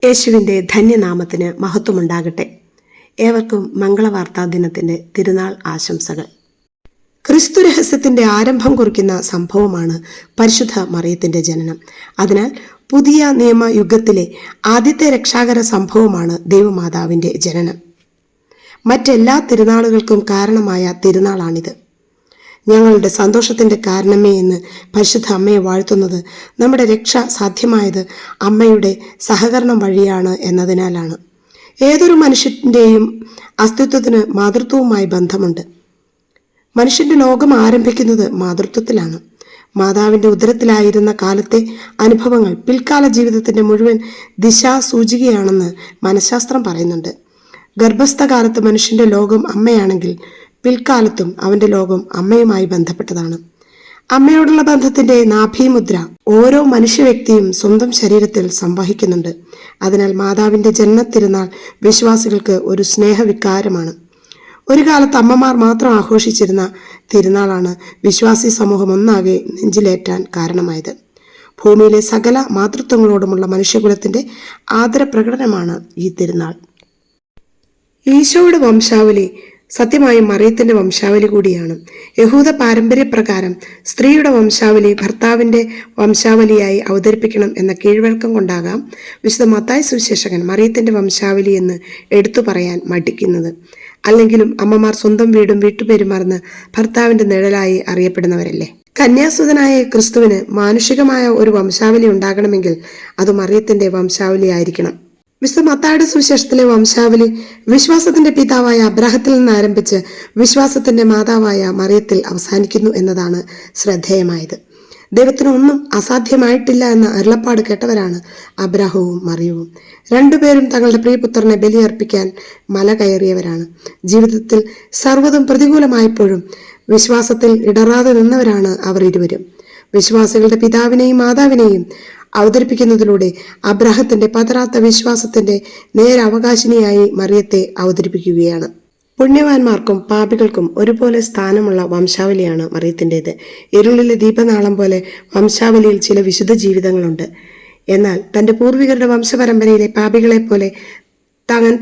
യേശുവിൻ്റെ ധന്യനാമത്തിന് മഹത്വമുണ്ടാകട്ടെ. ഏവർക്കും മംഗളവാർത്താ ദിനത്തിൻ്റെ തിരുനാൾ ആശംസകൾ. ക്രിസ്തു രഹസ്യത്തിൻ്റെ ആരംഭം കുറിക്കുന്ന സംഭവമാണ് പരിശുദ്ധ മറിയത്തിൻ്റെ ജനനം. അതിനാൽ പുതിയ നിയമ യുഗത്തിലെ ആദ്യത്തെ രക്ഷാകര സംഭവമാണ് ദൈവമാതാവിൻ്റെ ജനനം. മറ്റെല്ലാ തിരുനാളുകൾക്കും കാരണമായ തിരുനാളാണിത്. ഞങ്ങളുടെ സന്തോഷത്തിൻ്റെ കാരണമേ എന്ന് പരിശുദ്ധ അമ്മയെ വാഴ്ത്തുന്നത് നമ്മുടെ രക്ഷ സാധ്യമായത് അമ്മയുടെ സഹകരണം വഴിയാണ് എന്നതിനാലാണ്. ഏതൊരു മനുഷ്യൻ്റെയും അസ്തിത്വത്തിന് മാതൃത്വവുമായി ബന്ധമുണ്ട്. മനുഷ്യൻ്റെ ലോകം ആരംഭിക്കുന്നത് മാതൃത്വത്തിലാണ്. മാതാവിൻ്റെ ഉദരത്തിലായിരുന്ന കാലത്തെ അനുഭവങ്ങൾ പിൽക്കാല ജീവിതത്തിൻ്റെ മുഴുവൻ ദിശാസൂചികയാണെന്ന് മനഃശാസ്ത്രം പറയുന്നുണ്ട്. ഗർഭസ്ഥകാലത്ത് മനുഷ്യൻ്റെ ലോകം അമ്മയാണെങ്കിൽ പിൽക്കാലത്തും അവൻ്റെ ലോകം അമ്മയുമായി ബന്ധപ്പെട്ടതാണ്. അമ്മയോടുള്ള ബന്ധത്തിൻ്റെ നാഭീമുദ്ര ഓരോ മനുഷ്യ വ്യക്തിയും സ്വന്തം ശരീരത്തിൽ സംവഹിക്കുന്നുണ്ട്. അതിനാൽ മാതാവിൻ്റെ ജന്മത്തിരുന്നാൾ വിശ്വാസികൾക്ക് ഒരു സ്നേഹവികാരമാണ്. ഒരു കാലത്ത് അമ്മമാർ മാത്രം ആഘോഷിച്ചിരുന്ന തിരുനാളാണ് വിശ്വാസി സമൂഹം ഒന്നാകെ നെഞ്ചിലേറ്റാൻ കാരണമായത്. ഭൂമിയിലെ സകല മാതൃത്വങ്ങളോടുമുള്ള മനുഷ്യകുലത്തിൻ്റെ ആദരപ്രകടനമാണ് ഈ തിരുനാൾ. ഈശോയുടെ വംശാവലി സത്യമായും മറിയത്തിൻ്റെ വംശാവലി കൂടിയാണ്. യഹൂദ പാരമ്പര്യപ്രകാരം സ്ത്രീയുടെ വംശാവലി ഭർത്താവിൻ്റെ വംശാവലിയായി അവതരിപ്പിക്കണം എന്ന കീഴ്വഴക്കം കൊണ്ടാകാം വിശുദ്ധ മത്തായി സുവിശേഷകൻ മറിയത്തിൻ്റെ വംശാവലി എന്ന് എടുത്തു പറയാൻ മടിക്കുന്നത്. അല്ലെങ്കിലും അമ്മമാർ സ്വന്തം വീടും വീട്ടുപേരും മറന്ന് ഭർത്താവിൻ്റെ നിഴലായി അറിയപ്പെടുന്നവരല്ലേ. കന്യാസുതനായ ക്രിസ്തുവിന് മാനുഷികമായ ഒരു വംശാവലി ഉണ്ടാകണമെങ്കിൽ അത് മറിയത്തിൻ്റെ വംശാവലി ആയിരിക്കണം. വിശുദ്ധ മത്തായിയുടെ സുവിശേഷത്തിലെ വംശാവലി വിശ്വാസത്തിന്റെ പിതാവായ അബ്രാഹത്തിൽ നിന്ന് ആരംഭിച്ച് വിശ്വാസത്തിന്റെ മാതാവായ മറിയത്തിൽ അവസാനിക്കുന്നു എന്നതാണ് ശ്രദ്ധേയമായത്. ദൈവത്തിന് ഒന്നും അസാധ്യമായിട്ടില്ല എന്ന അരുളപ്പാട് കേട്ടവരാണ് അബ്രാഹവും മറിയവും. രണ്ടുപേരും തങ്ങളുടെ പ്രിയപുത്രനെ ബലിയർപ്പിക്കാൻ മല കയറിയവരാണ്. ജീവിതത്തിൽ സർവ്വതും പ്രതികൂലമായപ്പോഴും വിശ്വാസത്തിൽ ഇടറാതെ നിന്നവരാണ് അവർ ഇരുവരും. വിശ്വാസികളുടെ പിതാവിനെയും മാതാവിനെയും അവതരിപ്പിക്കുന്നതിലൂടെ അബ്രാഹത്തിന്റെ പതറാത്ത വിശ്വാസത്തിന്റെ നേരവകാശിനിയായി മറിയത്തെ അവതരിപ്പിക്കുകയാണ്. പുണ്യവാന്മാർക്കും പാപികൾക്കും ഒരുപോലെ സ്ഥാനമുള്ള വംശാവലിയാണ് മറിയത്തിൻ്റെത്. ഇരുളിലെ ദീപനാളം പോലെ വംശാവലിയിൽ ചില വിശുദ്ധ ജീവിതങ്ങളുണ്ട്. എന്നാൽ തൻ്റെ പൂർവികരുടെ വംശപരമ്പരയിലെ പാപികളെ പോലെ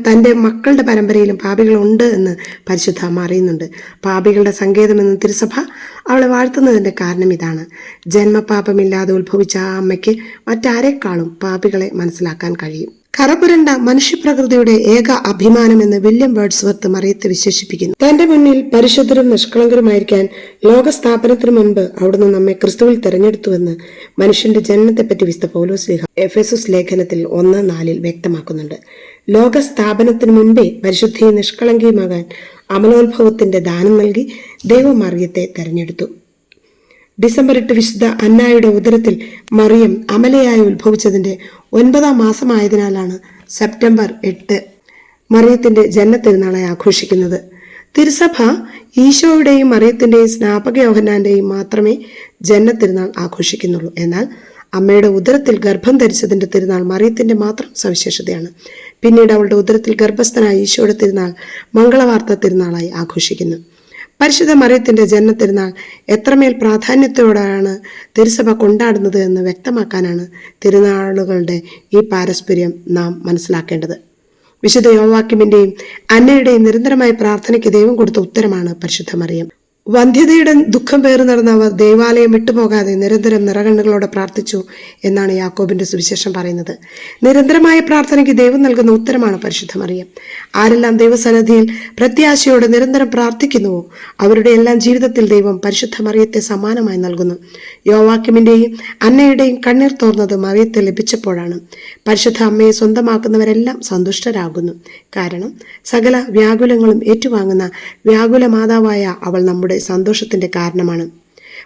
തൻ്റെ മക്കളുടെ പരമ്പരയിലും പാപികളുണ്ട് എന്ന് പരിശുദ്ധ അമ്മ അറിയുന്നുണ്ട്. പാപികളുടെ സങ്കേതമെന്ന് തിരുസഭ അവളെ വാഴ്ത്തുന്നതിൻ്റെ കാരണം ഇതാണ്. ജന്മപാപമില്ലാതെ ഉത്ഭവിച്ച ആ അമ്മയ്ക്ക് മറ്റാരെക്കാളും പാപികളെ മനസ്സിലാക്കാൻ കഴിയും. കറപുരണ്ട മനുഷ്യപ്രകൃതിയുടെ ഏക അഭിമാനമെന്ന് വില്യം വേർഡ്സ്വർത്ത് മറിയത്തെ വിശേഷിപ്പിക്കുന്നു. തന്റെ മുന്നിൽ പരിശുദ്ധരും നിഷ്കളങ്കരുമായിരിക്കാൻ ലോകസ്ഥാപനത്തിനു മുൻപ് അവിടുന്ന് നമ്മെ ക്രിസ്തുവിൽ തെരഞ്ഞെടുത്തുവെന്ന് മനുഷ്യന്റെ ജനനത്തെപ്പറ്റി വിശുദ്ധ പൗലോസ് ശ്ലീഹ എഫെസുസ് ലേഖനത്തിൽ 1:4 വ്യക്തമാക്കുന്നുണ്ട്. ലോകസ്ഥാപനത്തിനു മുൻപേ പരിശുദ്ധിയും നിഷ്കളങ്കയുമാകാൻ അമലോത്ഭവത്തിന്റെ ദാനം നൽകി ദൈവം മറിയത്തെ തെരഞ്ഞെടുത്തു. ഡിസംബർ 8 വിശുദ്ധ അന്നായുടെ ഉദരത്തിൽ മറിയം അമലയായി ഉത്ഭവിച്ചതിന്റെ 9ാം മാസമായതിനാലാണ് സെപ്റ്റംബർ 8 മറിയത്തിന്റെ ജന്മത്തിരുനാളായി ആഘോഷിക്കുന്നത്. തിരുസഭ ഈശോയുടെയും മറിയത്തിന്റെയും സ്നാപക യോഹന്നാന്റെയും മാത്രമേ ജന്മത്തിരുനാൾ ആഘോഷിക്കുന്നുള്ളൂ. എന്നാൽ അമ്മയുടെ ഉദരത്തിൽ ഗർഭം ധരിച്ചതിന്റെ തിരുനാൾ മറിയത്തിന്റെ മാത്രം സവിശേഷതയാണ്. പിന്നീട് അവളുടെ ഉദരത്തിൽ ഗർഭസ്ഥനായ ഈശോയുടെ തിരുനാൾ മംഗളവാർത്ത തിരുനാളായി ആഘോഷിക്കുന്നു. പരിശുദ്ധ മറിയത്തിന്റെ ജന്മത്തിരുനാൾ എത്രമേൽ പ്രാധാന്യത്തോടെയാണ് തിരുസഭ കൊണ്ടാടുന്നത് എന്ന് വ്യക്തമാക്കാനാണ് തിരുനാളുകളുടെ ഈ പാരസ്പര്യം നാം മനസ്സിലാക്കേണ്ടത്. വിശുദ്ധ യോവാക്യമിന്റെയും അന്നയുടെയും നിരന്തരമായ പ്രാർത്ഥനയ്ക്ക് ദൈവം കൊടുത്ത ഉത്തരമാണ് പരിശുദ്ധ മറിയം. വന്ധ്യതയുടെ ദുഃഖം പേറി നടന്ന അവർ ദൈവാലയം വിട്ടുപോകാതെ നിരന്തരം നിറകണ്ണുകളോടെ പ്രാർത്ഥിച്ചു എന്നാണ് യാക്കോബിന്റെ സുവിശേഷം പറയുന്നത്. നിരന്തരമായ പ്രാർത്ഥനയ്ക്ക് ദൈവം നൽകുന്ന ഉത്തരമാണ് പരിശുദ്ധ മറിയം. ആരെല്ലാം ദൈവസന്നിധിയിൽ പ്രത്യാശയോടെ നിരന്തരം പ്രാർത്ഥിക്കുന്നുവോ അവരുടെ എല്ലാം ജീവിതത്തിൽ ദൈവം പരിശുദ്ധ മറിയത്തെ സമ്മാനമായി നൽകുന്നു. യോവാക്യമിന്റെയും അന്നയുടെയും കണ്ണീർ തോർന്നത് മറിയത്തെ ലഭിച്ചപ്പോഴാണ്. പരിശുദ്ധ അമ്മയെ സ്വന്തമാക്കുന്നവരെല്ലാം സന്തുഷ്ടരാകുന്നു. കാരണം സകല വ്യാകുലങ്ങളും ഏറ്റുവാങ്ങുന്ന വ്യാകുല മാതാവായ അവൾ നമ്മുടെ സന്തോഷത്തിന്റെ കാരണമാണ്.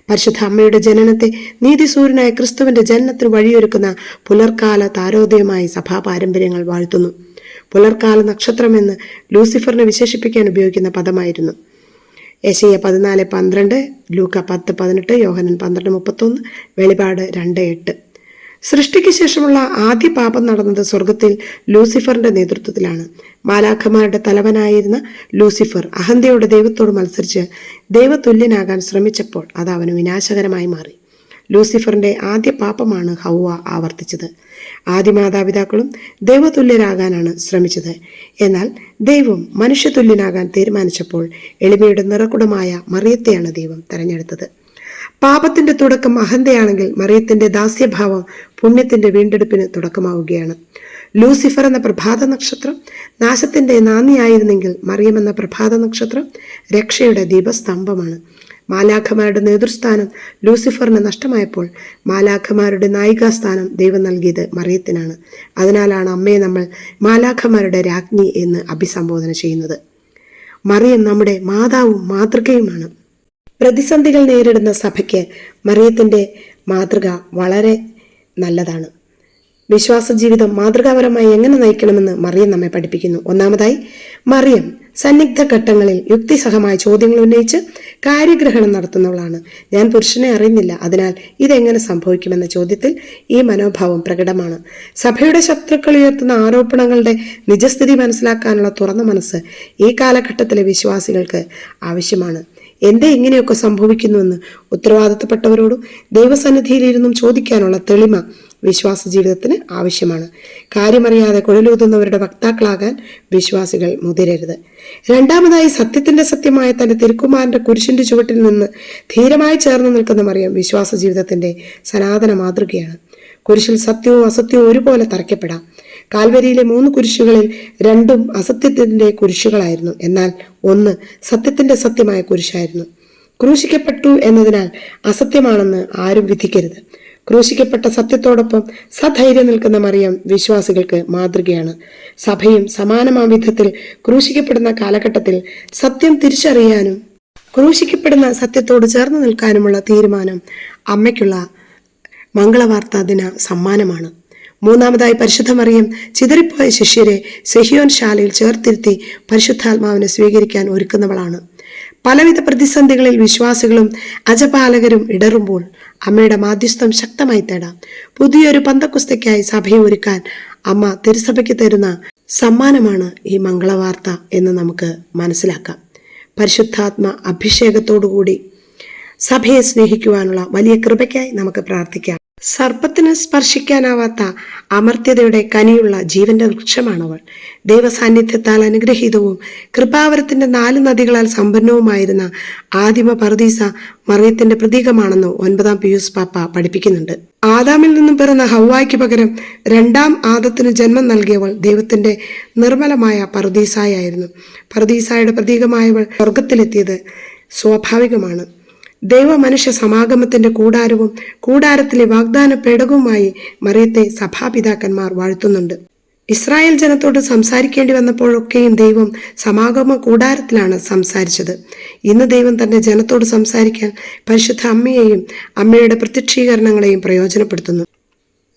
പരിശുദ്ധ അമ്മയുടെ ജനനത്തെ നീതിസൂര്യനായ ക്രിസ്തുവിന്റെ ജനനത്തിന് വഴിയൊരുക്കുന്ന പുലർക്കാല താരോദയമായി സഭാ പാരമ്പര്യങ്ങൾ വാഴ്ത്തുന്നു. പുലർക്കാല നക്ഷത്രമെന്ന് ലൂസിഫറിനെ വിശേഷിപ്പിക്കാൻ ഉപയോഗിക്കുന്ന പദമായിരുന്നു. യെശയ്യാ 14:12, ലൂക്ക 10:18, യോഹന്നാൻ 12:31, വെളിപാട് 2:8. സൃഷ്ടിക്ക് ശേഷമുള്ള ആദ്യ പാപം നടന്നത് സ്വർഗത്തിൽ ലൂസിഫറിന്റെ നേതൃത്വത്തിലാണ്. മാലാഖമാരുടെ തലവനായിരുന്ന ലൂസിഫർ അഹന്തയോടെ ദൈവത്തോട് മത്സരിച്ച് ദൈവതുല്യനാകാൻ ശ്രമിച്ചപ്പോൾ അത് അവന് വിനാശകരമായി മാറി. ലൂസിഫറിന്റെ ആദ്യ പാപമാണ് ഹൗവ ആവർത്തിച്ചത്. ആദ്യ മാതാപിതാക്കളും ദൈവതുല്യരാകാനാണ് ശ്രമിച്ചത്. എന്നാൽ ദൈവം മനുഷ്യതുല്യനാകാൻ തീരുമാനിച്ചപ്പോൾ എളിമയുടെ നിറകുടമായ മറിയത്തെയാണ് ദൈവം തെരഞ്ഞെടുത്തത്. പാപത്തിന്റെ തുടക്കം അഹന്തയാണെങ്കിൽ മറിയത്തിന്റെ ദാസ്യഭാവം പുണ്യത്തിന്റെ വീണ്ടെടുപ്പിന് തുടക്കമാവുകയാണ്. ലൂസിഫർ എന്ന പ്രഭാത നക്ഷത്രം നാശത്തിന്റെ നാന്ദിയായിരുന്നെങ്കിൽ മറിയം എന്ന പ്രഭാത നക്ഷത്രം രക്ഷയുടെ ദീപസ്തംഭമാണ്. മാലാഖമാരുടെ നേതൃസ്ഥാനം ലൂസിഫറിന് നഷ്ടമായപ്പോൾ മാലാഖമാരുടെ നായികാസ്ഥാനം ദൈവം നൽകിയത് മറിയത്തിനാണ്. അതിനാലാണ് അമ്മയെ നമ്മൾ മാലാഖമാരുടെ രാജ്ഞി എന്ന് അഭിസംബോധന ചെയ്യുന്നത്. മറിയം നമ്മുടെ മാതാവും മാതൃകയുമാണ്. പ്രതിസന്ധികൾ നേരിടുന്ന സഭയ്ക്ക് മറിയത്തിന്റെ മാതൃക വളരെ നല്ലതാണ്. വിശ്വാസ ജീവിതം മാതൃകാപരമായി എങ്ങനെ നയിക്കണമെന്ന് മറിയം നമ്മെ പഠിപ്പിക്കുന്നു. ഒന്നാമതായി, മറിയം സന്നിഗ്ധ ഘട്ടങ്ങളിൽ യുക്തിസഹമായ ചോദ്യങ്ങൾ ഉന്നയിച്ച് കാര്യഗ്രഹണം നടത്തുന്നവളാണ്. ഞാൻ പുരുഷനെ അറിയുന്നില്ല, അതിനാൽ ഇതെങ്ങനെ സംഭവിക്കുമെന്ന ചോദ്യത്തിൽ ഈ മനോഭാവം പ്രകടമാണ്. സഭയുടെ ശത്രുക്കൾ ഉയർത്തുന്ന ആരോപണങ്ങളുടെ നിജസ്ഥിതി മനസ്സിലാക്കാനുള്ള തുറന്ന മനസ്സ് ഈ കാലഘട്ടത്തിലെ വിശ്വാസികൾക്ക് ആവശ്യമാണ്. എന്തേ ഇങ്ങനെയൊക്കെ സംഭവിക്കുന്നുവെന്ന് ഉത്തരവാദിത്തപ്പെട്ടവരോടും ദൈവസന്നിധിയിലിരുന്നും ചോദിക്കാനുള്ള തെളിമ വിശ്വാസ ജീവിതത്തിന് ആവശ്യമാണ്. കാര്യമറിയാതെ കുഴലൂതുന്നവരുടെ വക്താക്കളാകാൻ വിശ്വാസികൾ മുതിരരുത്. രണ്ടാമതായി, സത്യത്തിന്റെ സത്യമായ തന്റെ തിരുക്കുമാരന്റെ കുരിശിന്റെ ചുവട്ടിൽ നിന്ന് ധീരമായി ചേർന്ന് നിൽക്കുന്ന മറിയം വിശ്വാസ ജീവിതത്തിന്റെ സനാതന മാതൃകയാണ്. കുരിശിൽ സത്യവും അസത്യവും ഒരുപോലെ തറയ്ക്കപ്പെടാം. കാൽവരിയിലെ 3 കുരിശുകളിൽ 2 അസത്യത്തിന്റെ കുരിശുകളായിരുന്നു. എന്നാൽ 1 സത്യത്തിന്റെ സത്യമായ കുരിശായിരുന്നു. ക്രൂശിക്കപ്പെട്ടു എന്നതിനാൽ അസത്യമാണെന്ന് ആരും വിധിക്കരുത്. ക്രൂശിക്കപ്പെട്ട സത്യത്തോടൊപ്പം സധൈര്യം നിൽക്കുന്ന മറിയം വിശ്വാസികൾക്ക് മാതൃകയാണ്. സഭയും സമാനമായ വിധത്തിൽ ക്രൂശിക്കപ്പെടുന്ന കാലഘട്ടത്തിൽ സത്യം തിരിച്ചറിയാനും ക്രൂശിക്കപ്പെടുന്ന സത്യത്തോട് ചേർന്ന് നിൽക്കാനുമുള്ള തീരുമാനം അമ്മയ്ക്കുള്ള മംഗളവാർത്താ ദിന സമ്മാനമാണ്. മൂന്നാമതായി, പരിശുദ്ധ മറിയം ചിതറിപ്പോയ ശിഷ്യരെ സെഹിയോൻ ശാലയിൽ ചേർത്തിരുത്തി പരിശുദ്ധാത്മാവിനെ സ്വീകരിക്കാൻ ഒരുക്കുന്നവളാണ്. പലവിധ പ്രതിസന്ധികളിൽ വിശ്വാസികളും അജപാലകരും ഇടറുമ്പോൾ അമ്മയുടെ മാധ്യസ്ഥം ശക്തമായി തേടാം. പുതിയൊരു പന്തക്കുസ്തയ്ക്കായി സഭയെ ഒരുക്കാൻ അമ്മ തിരുസഭയ്ക്ക് തരുന്ന സമ്മാനമാണ് ഈ മംഗളവാർത്ത എന്ന് നമുക്ക് മനസ്സിലാക്കാം. പരിശുദ്ധാത്മ അഭിഷേകത്തോടുകൂടി സഭയെ സ്നേഹിക്കുവാനുള്ള വലിയ കൃപയ്ക്കായി നമുക്ക് പ്രാർത്ഥിക്കാം. സർപ്പത്തിന് സ്പർശിക്കാനാവാത്ത അമർത്യതയുടെ കനിയുള്ള ജീവന്റെ വൃക്ഷമാണവൾ. ദൈവസാന്നിധ്യത്താൽ അനുഗ്രഹീതവും കൃപാവരത്തിന്റെ 4 നദികളാൽ സമ്പന്നവുമായിരുന്ന ആദിമ പറുദീസ മറിയത്തിന്റെ പ്രതീകമാണെന്ന് 9-ാം പിയൂസ് പാപ്പ പഠിപ്പിക്കുന്നുണ്ട്. ആദാമിൽ നിന്നും പിറന്ന ഹവ്വായ്ക്ക് പകരം 2-ാം ആദത്തിന് ജന്മം നൽകിയവൾ ദൈവത്തിന്റെ നിർമ്മലമായ പറുദീസായായിരുന്നു. പറുദീസായുടെ പ്രതീകമായവൾ സ്വർഗത്തിലെത്തിയത് സ്വാഭാവികമാണ്. ദൈവ മനുഷ്യ സമാഗമത്തിന്റെ കൂടാരവും കൂടാരത്തിലെ വാഗ്ദാന പേടകവുമായി മറിയത്തെ സഭാപിതാക്കന്മാർ വാഴ്ത്തുന്നുണ്ട്. ഇസ്രായേൽ ജനത്തോട് സംസാരിക്കേണ്ടി വന്നപ്പോഴൊക്കെയും ദൈവം സമാഗമ കൂടാരത്തിലാണ് സംസാരിച്ചത്. ഇന്ന് ദൈവം തന്റെ ജനത്തോട് സംസാരിക്കാൻ പരിശുദ്ധ അമ്മയെയും അമ്മയുടെ പ്രത്യക്ഷീകരണങ്ങളെയും പ്രയോജനപ്പെടുത്തുന്നു.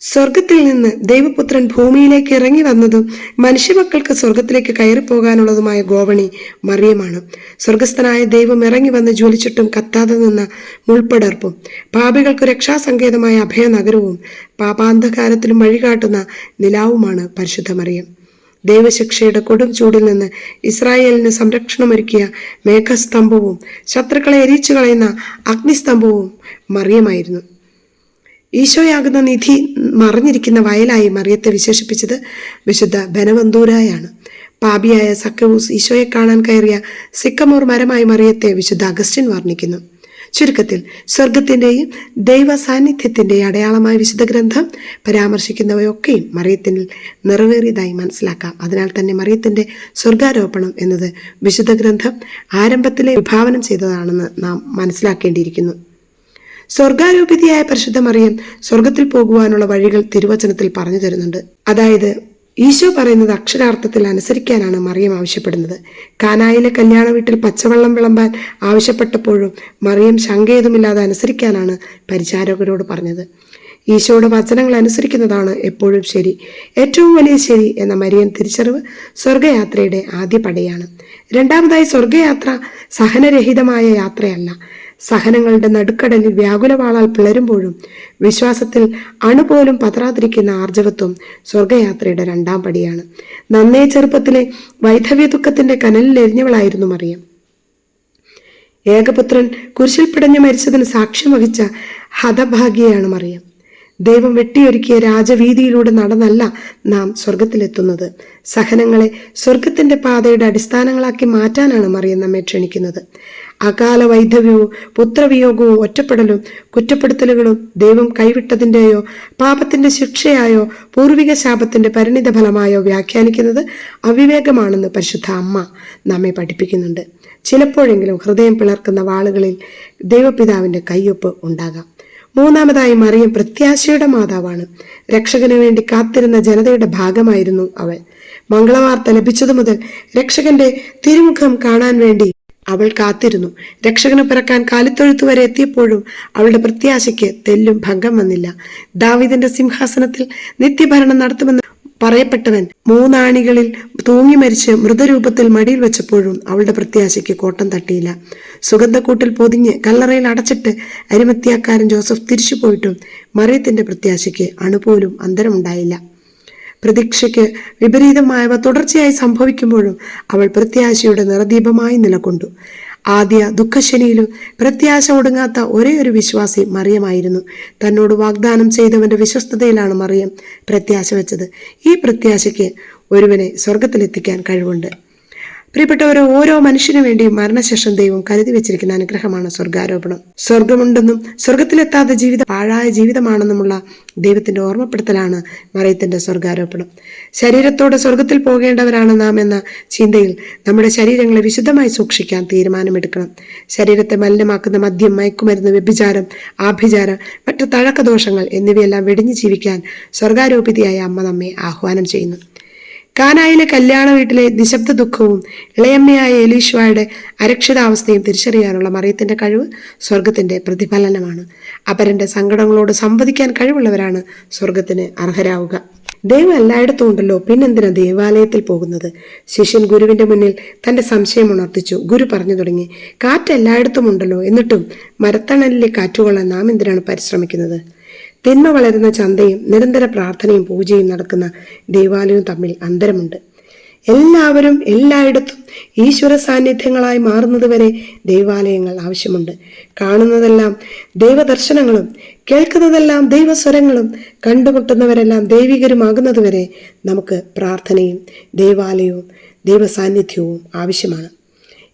സ്വർഗത്തിൽ നിന്ന് ദൈവപുത്രൻ ഭൂമിയിലേക്ക് ഇറങ്ങി വന്നതും മനുഷ്യമക്കൾക്ക് സ്വർഗത്തിലേക്ക് കയറിപ്പോകാനുള്ളതുമായ ഗോവണി മറിയമാണ്. സ്വർഗസ്ഥനായ ദൈവം ഇറങ്ങി വന്ന് ജ്വലിച്ചിട്ടും കത്താതെ നിന്ന മുൾപ്പടർപ്പും പാപികൾക്ക് രക്ഷാസങ്കേതമായ അഭയനഗരവും പാപാന്ധകാരത്തിലും വഴികാട്ടുന്ന നിലാവുമാണ് പരിശുദ്ധ മറിയം. ദൈവശിക്ഷയുടെ കൊടും ചൂടിൽ നിന്ന് ഇസ്രായേലിന് സംരക്ഷണമൊരുക്കിയ മേഘസ്തംഭവും ശത്രുക്കളെ എരിച്ചു കളയുന്ന അഗ്നിസ്തംഭവും മറിയമായിരുന്നു. ഈശോയാകുന്ന നിധി മറിഞ്ഞിരിക്കുന്ന വയലായി മറിയത്തെ വിശേഷിപ്പിച്ചത് വിശുദ്ധ ബനവന്തൂരായാണ്. പാപിയായ സക്കവൂസ് ഈശോയെ കാണാൻ കയറിയ സിക്കമോർ മരമായി മറിയത്തെ വിശുദ്ധ അഗസ്റ്റിൻ വർണ്ണിക്കുന്നു. ചുരുക്കത്തിൽ, സ്വർഗത്തിന്റെയും ദൈവ സാന്നിധ്യത്തിന്റെയും അടയാളമായ വിശുദ്ധ ഗ്രന്ഥം പരാമർശിക്കുന്നവയൊക്കെയും മറിയത്തിൽ നിറവേറിയതായി മനസ്സിലാക്കാം. അതിനാൽ തന്നെ മറിയത്തിന്റെ സ്വർഗാരോപണം എന്നത് വിശുദ്ധ ഗ്രന്ഥം ആരംഭത്തിലെ വിഭാവനം ചെയ്തതാണെന്ന് നാം മനസ്സിലാക്കേണ്ടിയിരിക്കുന്നു. സ്വർഗാരോപിതയായ പരിശുദ്ധ മറിയം സ്വർഗത്തിൽ പോകുവാനുള്ള വഴികൾ തിരുവചനത്തിൽ പറഞ്ഞു തരുന്നുണ്ട്. അതായത് ഈശോ പറയുന്നത് അക്ഷരാർത്ഥത്തിൽ അനുസരിക്കാനാണ് മറിയം ആവശ്യപ്പെടുന്നത്. കാനായിലെ കല്യാണ വീട്ടിൽ പച്ചവെള്ളം വിളമ്പാൻ ആവശ്യപ്പെട്ടപ്പോഴും മറിയം ശങ്കേതുമില്ലാതെ അനുസരിക്കാനാണ് പരിചാരകരോട് പറഞ്ഞത്. ഈശോയുടെ വചനങ്ങൾ അനുസരിക്കുന്നതാണ് എപ്പോഴും ശരി, ഏറ്റവും വലിയ ശരി എന്ന മറിയം തിരിച്ചറിവ് സ്വർഗയാത്രയുടെ ആദ്യ പടിയാണ്. രണ്ടാമതായി, സ്വർഗയാത്ര സഹനരഹിതമായ യാത്രയല്ല. സഹനങ്ങളുടെ നടുക്കടലിൽ വ്യാകുലവാളാൽ പിളരുമ്പോഴും വിശ്വാസത്തിൽ അണുപോലും പതറാതിരിക്കുന്ന ആർജവത്വം സ്വർഗയാത്രയുടെ 2-ാം പടിയാണ്. നന്നേ ചെറുപ്പത്തിലെ വൈധവ്യ ദുഃഖത്തിന്റെ കനലിൽ എരിഞ്ഞവളായിരുന്നു മറിയം. ഏകപുത്രൻ കുരിശിൽ പിടഞ്ഞു മരിച്ചതിന് സാക്ഷ്യം വഹിച്ച ഹതഭാഗ്യയാണ് മറിയം. ദൈവം വെട്ടിയൊരുക്കിയ രാജവീതിയിലൂടെ നടന്നല്ല നാം സ്വർഗത്തിലെത്തുന്നത്. സഹനങ്ങളെ സ്വർഗത്തിന്റെ പാതയുടെ അടിസ്ഥാനങ്ങളാക്കി മാറ്റാനാണ് മറിയം നമ്മെ ക്ഷണിക്കുന്നത്. അകാല വൈധവ്യവും പുത്രവിയോഗവും ഒറ്റപ്പെടലും കുറ്റപ്പെടുത്തലുകളും ദൈവം കൈവിട്ടതിൻ്റെയോ പാപത്തിന്റെ ശിക്ഷയായോ പൂർവിക ശാപത്തിന്റെ പരിണിത ഫലമായോ വ്യാഖ്യാനിക്കുന്നത് അവിവേകമാണെന്ന് പരിശുദ്ധ അമ്മ നമ്മെ പഠിപ്പിക്കുന്നുണ്ട്. ചിലപ്പോഴെങ്കിലും ഹൃദയം പിളർക്കുന്ന വാളുകളിൽ ദൈവപിതാവിന്റെ കയ്യൊപ്പ് ഉണ്ടാകാം. മൂന്നാമതായി മറിയം പ്രത്യാശയുടെ മാതാവാണ്. രക്ഷകന് വേണ്ടി കാത്തിരുന്ന ജനതയുടെ ഭാഗമായിരുന്നു അവൾ. മംഗളവാർത്ത ലഭിച്ചതു മുതൽ രക്ഷകന്റെ തിരുമുഖം കാണാൻ വേണ്ടി അവൾ കാത്തിരുന്നു. രക്ഷകന് പിറക്കാൻ കാലിത്തൊഴുത്തു വരെ എത്തിയപ്പോഴും അവളുടെ പ്രത്യാശയ്ക്ക് തെല്ലും ഭംഗം വന്നില്ല. ദാവീദിന്റെ സിംഹാസനത്തിൽ നിത്യഭരണം നടത്തുമെന്ന് പറയപ്പെട്ടവൻ 3 ആണികളിൽ തൂങ്ങി മരിച്ച് മൃതരൂപത്തിൽ മടിയിൽ വെച്ചപ്പോഴും അവളുടെ പ്രത്യാശയ്ക്ക് കോട്ടം തട്ടിയില്ല. സുഗന്ധക്കൂട്ടിൽ പൊതിഞ്ഞ് കല്ലറയിൽ അടച്ചിട്ട് അരിമത്യാക്കാരൻ ജോസഫ് തിരിച്ചു പോയിട്ടും മറിയത്തിന്റെ പ്രത്യാശയ്ക്ക് അണുപോലും അന്തരമുണ്ടായില്ല. പ്രതീക്ഷയ്ക്ക് വിപരീതമായവ തുടർച്ചയായി സംഭവിക്കുമ്പോഴും അവൾ പ്രത്യാശയുടെ നിറദീപമായി നിലകൊണ്ടു. ആദ്യ ദുഃഖശനിയിലും പ്രത്യാശ ഒടുങ്ങാത്ത ഒരേ ഒരു വിശ്വാസി മറിയമായിരുന്നു. തന്നോട് വാഗ്ദാനം ചെയ്തവന്റെ വിശ്വസ്തതയിലാണ് മറിയം പ്രത്യാശ വെച്ചത്. ഈ പ്രത്യാശയ്ക്ക് ഒരുവനെ സ്വർഗത്തിലെത്തിക്കാൻ കഴിവുണ്ട്. പ്രിയപ്പെട്ടവരെ, ഓരോ മനുഷ്യനു വേണ്ടിയും മരണശേഷം ദൈവം കരുതി വെച്ചിരിക്കുന്ന അനുഗ്രഹമാണ് സ്വർഗാരോപണം. സ്വർഗമുണ്ടെന്നും സ്വർഗത്തിലെത്താത്ത ജീവിതം പാഴായ ജീവിതമാണെന്നുമുള്ള ദൈവത്തിന്റെ ഓർമ്മപ്പെടുത്തലാണ് മറിയത്തിന്റെ സ്വർഗാരോപണം. ശരീരത്തോടെ സ്വർഗത്തിൽ പോകേണ്ടവരാണ് നാം എന്ന ചിന്തയിൽ നമ്മുടെ ശരീരങ്ങളെ വിശുദ്ധമായി സൂക്ഷിക്കാൻ തീരുമാനമെടുക്കണം. ശരീരത്തെ മലിനമാക്കുന്ന മദ്യം, മയക്കുമരുന്ന്, വ്യഭിചാരം, ആഭിചാരം, മറ്റു തഴക്കദോഷങ്ങൾ എന്നിവയെല്ലാം വെടിഞ്ഞു ജീവിക്കാൻ സ്വർഗാരോപിതയായ അമ്മ നമ്മെ ആഹ്വാനം ചെയ്യുന്നു. കാനായിലെ കല്യാണ വീട്ടിലെ നിശബ്ദ ദുഃഖവും ഇളയമ്മയായ എലീശ്വയുടെ അരക്ഷിതാവസ്ഥയും തിരിച്ചറിയാനുള്ള മറിയത്തിന്റെ കഴിവ് സ്വർഗത്തിന്റെ പ്രതിഫലനമാണ്. അപരന്റെ സങ്കടങ്ങളോട് സംവദിക്കാൻ കഴിവുള്ളവരാണ് സ്വർഗത്തിന് അർഹരാവുക. ദൈവം എല്ലായിടത്തും ഉണ്ടല്ലോ, പിന്നെന്തിനാ ദേവാലയത്തിൽ പോകുന്നത്? ശിഷ്യൻ ഗുരുവിന്റെ മുന്നിൽ തന്റെ സംശയം ഉണർത്തിച്ചു. ഗുരു പറഞ്ഞു തുടങ്ങി, കാറ്റ് എല്ലായിടത്തും ഉണ്ടല്ലോ, എന്നിട്ടും മരത്തണലിലെ കാറ്റുകൊള്ളാൻ നാം എന്തിനാണ് പരിശ്രമിക്കുന്നത്? തിന്മ വളരുന്ന ചന്തയും നിരന്തര പ്രാർത്ഥനയും പൂജയും നടക്കുന്ന ദൈവാലയവും തമ്മിൽ അന്തരമുണ്ട്. എല്ലാവരും എല്ലായിടത്തും ഈശ്വര സാന്നിധ്യങ്ങളായി മാറുന്നതുവരെ ദൈവാലയങ്ങൾ ആവശ്യമുണ്ട്. കാണുന്നതെല്ലാം ദൈവദർശനങ്ങളും കേൾക്കുന്നതെല്ലാം ദൈവസ്വരങ്ങളും കണ്ടുമുട്ടുന്നവരെല്ലാം ദൈവികരുമാകുന്നതുവരെ നമുക്ക് പ്രാർത്ഥനയും ദൈവാലയവും ദൈവസാന്നിധ്യവും ആവശ്യമാണ്.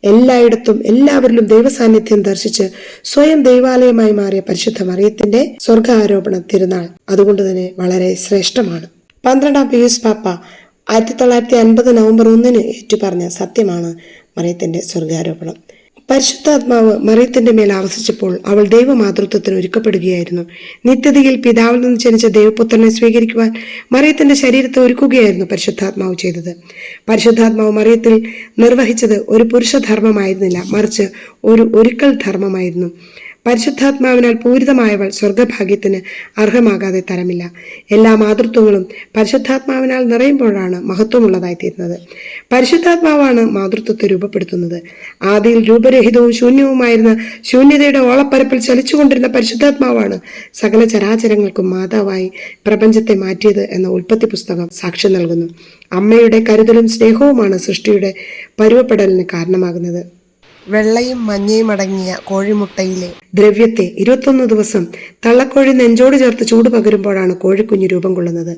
എല്ലായിടത്തും എല്ലാവരിലും ദൈവസാന്നിധ്യം ദർശിച്ച് സ്വയം ദൈവാലയമായി മാറിയ പരിശുദ്ധ മറിയത്തിന്റെ സ്വർഗാരോപണ തിരുനാൾ അതുകൊണ്ട് തന്നെ വളരെ ശ്രേഷ്ഠമാണ്. 12-ാം പിയൂസ് പാപ്പ 1950 നവംബർ 1 ഏറ്റുപറഞ്ഞ സത്യമാണ് മറിയത്തിന്റെ സ്വർഗാരോപണം. പരിശുദ്ധാത്മാവ് മറിയത്തിന്റെ മേൽ ആവസിച്ചപ്പോൾ അവൾ ദൈവമാതൃത്വത്തിന് ഒരുക്കപ്പെടുകയായിരുന്നു. നിത്യതയിൽ പിതാവിൽ നിന്ന് ജനിച്ച ദൈവപുത്രനെ സ്വീകരിക്കുവാൻ മറിയത്തിന്റെ ശരീരത്തെ ഒരുക്കുകയായിരുന്നു പരിശുദ്ധാത്മാവ് ചെയ്തത്. പരിശുദ്ധാത്മാവ് മറിയത്തിൽ നിർവഹിച്ചത് ഒരു പുരുഷധർമ്മമായിരുന്നില്ല, മറിച്ച് ഒരു ഒരുക്കൽ ധർമ്മമായിരുന്നു. പരിശുദ്ധാത്മാവിനാൽ പൂരിതമായവൾ സ്വർഗഭാഗ്യത്തിന് അർഹമാകാതെ തരമില്ല. എല്ലാ മാതൃത്വങ്ങളും പരിശുദ്ധാത്മാവിനാൽ നിറയുമ്പോഴാണ് മഹത്വമുള്ളതായി തീരുന്നത്. പരിശുദ്ധാത്മാവാണ് മാതൃത്വത്തെ രൂപപ്പെടുത്തുന്നത്. ആദിയിൽ രൂപരഹിതവും ശൂന്യവുമായിരുന്ന ശൂന്യതയുടെ ഓളപ്പരപ്പിൽ ചലിച്ചുകൊണ്ടിരുന്ന പരിശുദ്ധാത്മാവാണ് സകല ചരാചരങ്ങൾക്കും മാതാവായി പ്രപഞ്ചത്തെ മാറ്റിയത് എന്ന ഉൽപ്പത്തി പുസ്തകം സാക്ഷ്യം നൽകുന്നു. അമ്മയുടെ കരുതലും സ്നേഹവുമാണ് സൃഷ്ടിയുടെ പരുവപ്പെടലിന് കാരണമാകുന്നത്. വെള്ളയും മഞ്ഞയും അടങ്ങിയ കോഴിമുട്ടയിലെ ദ്രവ്യത്തെ 21 ദിവസം തള്ളക്കോഴി നെഞ്ചോട് ചേർത്ത് ചൂട് പകരുമ്പോഴാണ് കോഴിക്കുഞ്ഞ് രൂപം കൊള്ളുന്നത്.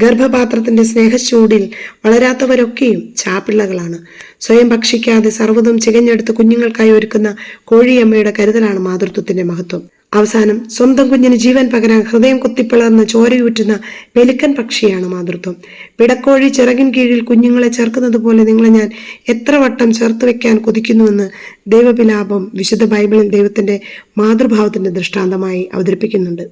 ഗർഭപാത്രത്തിന്റെ സ്നേഹച്ചൂടിൽ വളരാത്തവരൊക്കെയും ചാപ്പിള്ളകളാണ്. സ്വയം ഭക്ഷിക്കാതെ സർവ്വതും ചികഞ്ഞെടുത്ത് കുഞ്ഞുങ്ങൾക്കായി ഒരുക്കുന്ന കോഴിയമ്മയുടെ കരുതലാണ് മാതൃത്വത്തിന്റെ മഹത്വം. അവസാനം സ്വന്തം കുഞ്ഞിന് ജീവൻ പകരാൻ ഹൃദയം കുത്തിപ്പിളർന്ന് ചോരയൂറ്റുന്ന പെലിക്കൻ പക്ഷിയാണ് മാതൃത്വം. പിടക്കോഴി ചിറകിൻ കീഴിൽ കുഞ്ഞുങ്ങളെ ചേർക്കുന്നത് പോലെ നിങ്ങളെ ഞാൻ എത്ര വട്ടം ചേർത്ത് വെക്കാൻ കൊതിക്കുന്നുവെന്ന് ദൈവപിലാപം വിശുദ്ധ ബൈബിളിൽ ദൈവത്തിന്റെ മാതൃഭാവത്തിന്റെ ദൃഷ്ടാന്തമായി അവതരിപ്പിക്കുന്നുണ്ട്.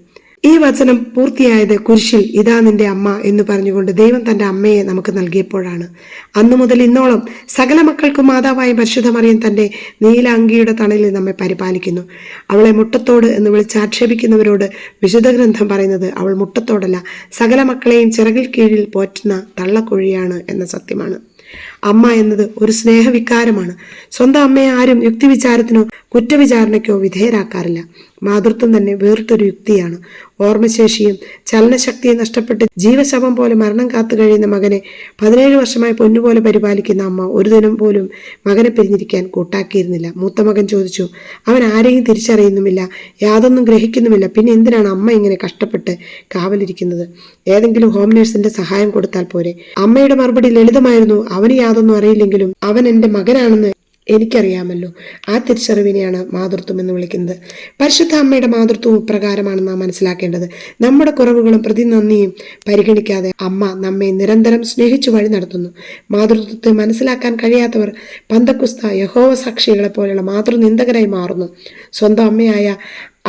ഈ വചനം പൂർത്തിയായത് കുരിശിൽ ഇതാ നിന്റെ അമ്മ എന്ന് പറഞ്ഞുകൊണ്ട് ദൈവം തന്റെ അമ്മയെ നമുക്ക് നൽകിയപ്പോഴാണ്. അന്നു മുതൽ ഇന്നോളം സകല മക്കൾക്കും മാതാവായ പരിശുദ്ധ മറിയം തന്റെ നീല അങ്കിയുടെ തണലിൽ നമ്മെ പരിപാലിക്കുന്നു. അവളെ മുട്ടത്തോട് എന്ന് വിളിച്ചാക്ഷേപിക്കുന്നവരോട് വിശുദ്ധ ഗ്രന്ഥം പറയുന്നത് അവൾ മുട്ടത്തോടല്ല, സകല മക്കളെയും ചിറകിൽ കീഴിൽ പോറ്റുന്ന തള്ളക്കൊഴിയാണ് എന്ന സത്യമാണ്. അമ്മ എന്നത് ഒരു സ്നേഹവികാരമാണ്. സ്വന്തം അമ്മയെ ആരും യുക്തിവിചാരത്തിനോ കുറ്റവിചാരണയ്ക്കോ വിധേയരാക്കാറില്ല. മാതൃത്വം തന്നെ വേറിട്ടൊരു യുക്തിയാണ്. ഓർമ്മശേഷിയും ചലനശക്തിയും നഷ്ടപ്പെട്ട് ജീവശവം പോലെ മരണം കാത്തു കഴിയുന്ന മകനെ 17 വർഷമായി പൊന്നുപോലെ പരിപാലിക്കുന്ന അമ്മ ഒരു ദിനം പോലും മകനെ പിരിഞ്ഞിരിക്കാൻ കൂട്ടാക്കിയിരുന്നില്ല. മൂത്ത മകൻ ചോദിച്ചു, അവൻ ആരെയും തിരിച്ചറിയുന്നുമില്ല, യാതൊന്നും ഗ്രഹിക്കുന്നുമില്ല, പിന്നെ എന്തിനാണ് അമ്മ ഇങ്ങനെ കഷ്ടപ്പെട്ട് കാവലിരിക്കുന്നത്? ഏതെങ്കിലും ഹോം നേഴ്സിന്റെ സഹായം കൊടുത്താൽ പോരെ? അമ്മയുടെ മറുപടി ലളിതമായിരുന്നു, അവന് യാതൊന്നും അറിയില്ലെങ്കിലും അവൻ എൻ്റെ മകനാണെന്ന് എനിക്കറിയാമല്ലോ. ആ തിരിച്ചറിവിനെയാണ് മാതൃത്വം എന്ന് വിളിക്കുന്നത്. പരിശുദ്ധ അമ്മയുടെ മാതൃത്വം ഇപ്രകാരമാണ് നാം മനസ്സിലാക്കേണ്ടത്. നമ്മുടെ കുറവുകളും പ്രതിനന്ദിയും പരിഗണിക്കാതെ അമ്മ നമ്മെ നിരന്തരം സ്നേഹിച്ചു വഴി നടത്തുന്നു. മാതൃത്വത്തെ മനസ്സിലാക്കാൻ കഴിയാത്തവർ പന്തക്കുസ്ത, യഹോവ സാക്ഷികളെ പോലെയുള്ള മാതൃനിന്ദകരായി മാറുന്നു. സ്വന്തം അമ്മയായ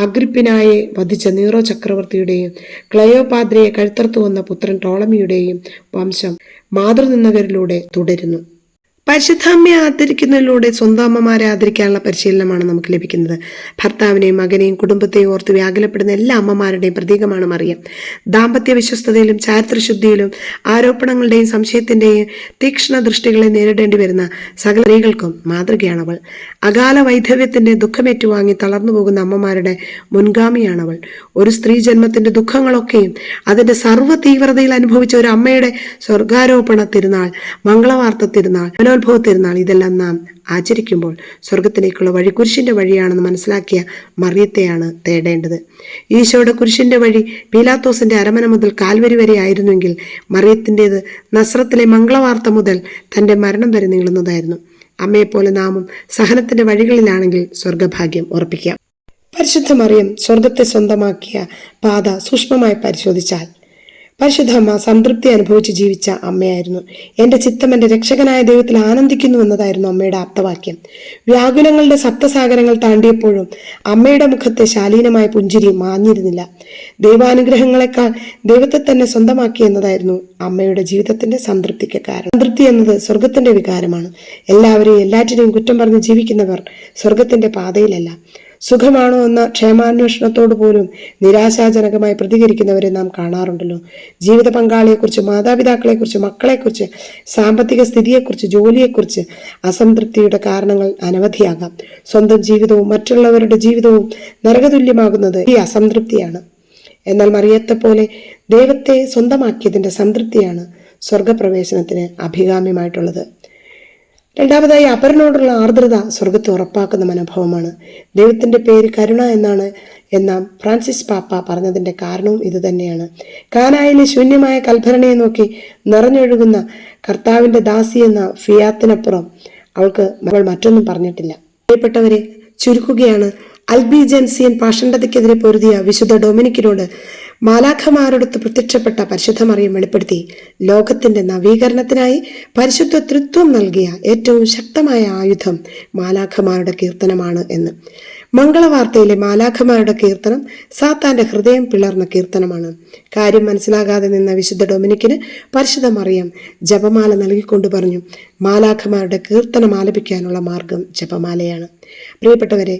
അഗ്രിപ്പിനായെ വധിച്ച നീറോ ചക്രവർത്തിയുടെയും ക്ലയോപാദ്രയെ കഴുത്തർത്തു വന്ന പുത്രൻ ടോളമിയുടെയും വംശം മാതൃനിന്ദകരിലൂടെ തുടരുന്നു. പരിശുദ്ധാമ്മയെ ആദരിക്കുന്നതിലൂടെ സ്വന്തം അമ്മമാരെ ആദരിക്കാനുള്ള പരിശീലനമാണ് നമുക്ക് ലഭിക്കുന്നത്. ഭർത്താവിനെയും മകനെയും കുടുംബത്തെയും ഓർത്ത് വ്യാകുലപ്പെടുന്ന എല്ലാ അമ്മമാരുടെയും പ്രതീകമാണ് മറിയം. ദാമ്പത്യ വിശ്വസ്തതയിലും ചാരിത്രശുദ്ധിയിലും ആരോപണങ്ങളുടെയും സംശയത്തിന്റെയും തീക്ഷ്ണ ദൃഷ്ടികളെ നേരിടേണ്ടി വരുന്ന സകല സ്ത്രീകൾക്കും മാതൃകയാണവൾ. അകാല വൈധവ്യത്തിന്റെ ദുഃഖമേറ്റുവാങ്ങി തളർന്നു പോകുന്ന അമ്മമാരുടെ മുൻഗാമിയാണവൾ. ഒരു സ്ത്രീ ജന്മത്തിന്റെ ദുഃഖങ്ങളൊക്കെയും അതിന്റെ സർവ്വ തീവ്രതയിൽ അനുഭവിച്ച ഒരു അമ്മയുടെ സ്വർഗാരോപണ തിരുനാൾ, മംഗളവാർത്ത തിരുനാൾ, മനോത്ഭവ തിരുനാൾ, ഇതെല്ലാം നാം ആചരിക്കുമ്പോൾ സ്വർഗത്തിലേക്കുള്ള വഴി കുരിശിന്റെ വഴിയാണെന്ന് മനസ്സിലാക്കിയ മറിയത്തെയാണ് തേടേണ്ടത്. ഈശോയുടെ കുരിശിന്റെ വഴി പീലാത്തോസിന്റെ അരമന മുതൽ കാൽവരി വരെ ആയിരുന്നുവെങ്കിൽ മറിയത്തിൻ്റെത് നസ്രത്തിലെ മംഗളവാർത്ത മുതൽ തന്റെ മരണം വരെ നീളുന്നതായിരുന്നു. അമ്മയെപ്പോലെ നാമും സഹനത്തിന്റെ വഴികളിലാണെങ്കിൽ സ്വർഗഭാഗ്യം ഉറപ്പിക്കാം. പരിശുദ്ധ മറിയം സ്വർഗത്തെ സ്വന്തമാക്കിയ പാത സൂക്ഷ്മമായി പരിശോധിച്ചാൽ പരിശുദ്ധ അമ്മ സംതൃപ്തി അനുഭവിച്ച് ജീവിച്ച അമ്മയായിരുന്നു. എൻ്റെ ചിത്തം എൻ്റെ രക്ഷകനായ ദൈവത്തിൽ ആനന്ദിക്കുന്നു എന്നതായിരുന്നു അമ്മയുടെ ആപ്തവാക്യം. വ്യാകുലങ്ങളുടെ സപ്തസാഗരങ്ങൾ താണ്ടിയപ്പോഴും അമ്മയുടെ മുഖത്തെ ശാലീനമായ പുഞ്ചിരി മാഞ്ഞിരുന്നില്ല. ദൈവാനുഗ്രഹങ്ങളെക്കാൾ ദൈവത്തെ തന്നെ സ്വന്തമാക്കി എന്നതായിരുന്നു അമ്മയുടെ ജീവിതത്തിന്റെ സംതൃപ്തിക്ക് കാരണം. സംതൃപ്തി എന്നത് സ്വർഗത്തിന്റെ വികാരമാണ്. എല്ലാവരെയും എല്ലാറ്റിനെയും കുറ്റം പറഞ്ഞ് ജീവിക്കുന്നവർ സ്വർഗത്തിന്റെ പാതയിലല്ല. സുഖമാണോ എന്ന ക്ഷേമാന്വേഷണത്തോട് പോലും നിരാശാജനകമായി പ്രതികരിക്കുന്നവരെ നാം കാണാറുണ്ടല്ലോ. ജീവിത പങ്കാളിയെക്കുറിച്ച്, മാതാപിതാക്കളെക്കുറിച്ച്, മക്കളെക്കുറിച്ച്, സാമ്പത്തിക സ്ഥിതിയെക്കുറിച്ച്, ജോലിയെക്കുറിച്ച് അസംതൃപ്തിയുടെ കാരണങ്ങൾ അനവധിയാകാം. സ്വന്തം ജീവിതവും മറ്റുള്ളവരുടെ ജീവിതവും നരകതുല്യമാകുന്നത് ഈ അസംതൃപ്തിയാണ്. എന്നാൽ മറിയത്തെ പോലെ ദൈവത്തെ സ്വന്തമാക്കിയതിന്റെ സംതൃപ്തിയാണ് സ്വർഗപ്രവേശനത്തിന് അഭികാമ്യമായിട്ടുള്ളത്. രണ്ടാമതായി, അപരനോടുള്ള ആർദ്രത സ്വർഗത്തെ ഉറപ്പാക്കുന്ന മനോഭാവമാണ്. ദൈവത്തിന്റെ പേര് കരുണ എന്നാണ് എന്ന ഫ്രാൻസിസ് പാപ്പ പറഞ്ഞതിന്റെ കാരണവും ഇത് തന്നെയാണ്. കാനായിലെ ശൂന്യമായ കൽഭരണിയെ നോക്കി നിറഞ്ഞൊഴുകുന്ന കർത്താവിന്റെ ദാസി എന്ന ഫിയാത്തിനപ്പുറം അവൾ മറ്റൊന്നും പറഞ്ഞിട്ടില്ല. പ്രിയപ്പെട്ടവരെ, ചുരുക്കുകയാണ്. അൽബിജൻസിയൻ പാഷണ്ഡതയ്ക്കെതിരെ പൊരുതിയ വിശുദ്ധ ഡൊമിനിക്കിനോട് മാലാഖമാരോടൊത്ത് പ്രത്യക്ഷപ്പെട്ട പരിശുദ്ധ മറിയം വെളിപ്പെടുത്തി ലോകത്തിന്റെ നവീകരണത്തിനായി പരിശുദ്ധ തൃത്വം നൽകിയ ഏറ്റവും ശക്തമായ ആയുധം മാലാഖമാരുടെ കീർത്തനമാണ് എന്ന്. മംഗളവാർത്തയിലെ മാലാഖമാരുടെ കീർത്തനം സാത്താന്റെ ഹൃദയം പിളർന്ന കീർത്തനമാണ്. കാര്യം മനസ്സിലാകാതെ നിന്ന വിശുദ്ധ ഡൊമിനിക്കിന് പരിശുദ്ധ മറിയം ജപമാല നൽകിക്കൊണ്ട് പറഞ്ഞു, മാലാഖമാരുടെ കീർത്തനം ആലപിക്കാനുള്ള മാർഗം ജപമാലയാണ്. പ്രിയപ്പെട്ടവരെ,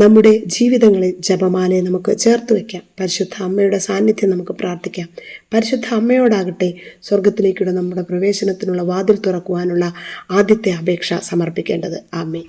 നമ്മുടെ ജീവിതങ്ങളിൽ ജപമാലയെ നമുക്ക് ചേർത്ത് വയ്ക്കാം. പരിശുദ്ധ അമ്മയുടെ സാന്നിധ്യം നമുക്ക് പ്രാർത്ഥിക്കാം. പരിശുദ്ധ അമ്മയോടാകട്ടെ സ്വർഗത്തിലേക്കുള്ള നമ്മുടെ പ്രവേശനത്തിനുള്ള വാതിൽ തുറക്കുവാനുള്ള ആദ്യത്തെ അപേക്ഷ സമർപ്പിക്കേണ്ടത്. ആമേൻ.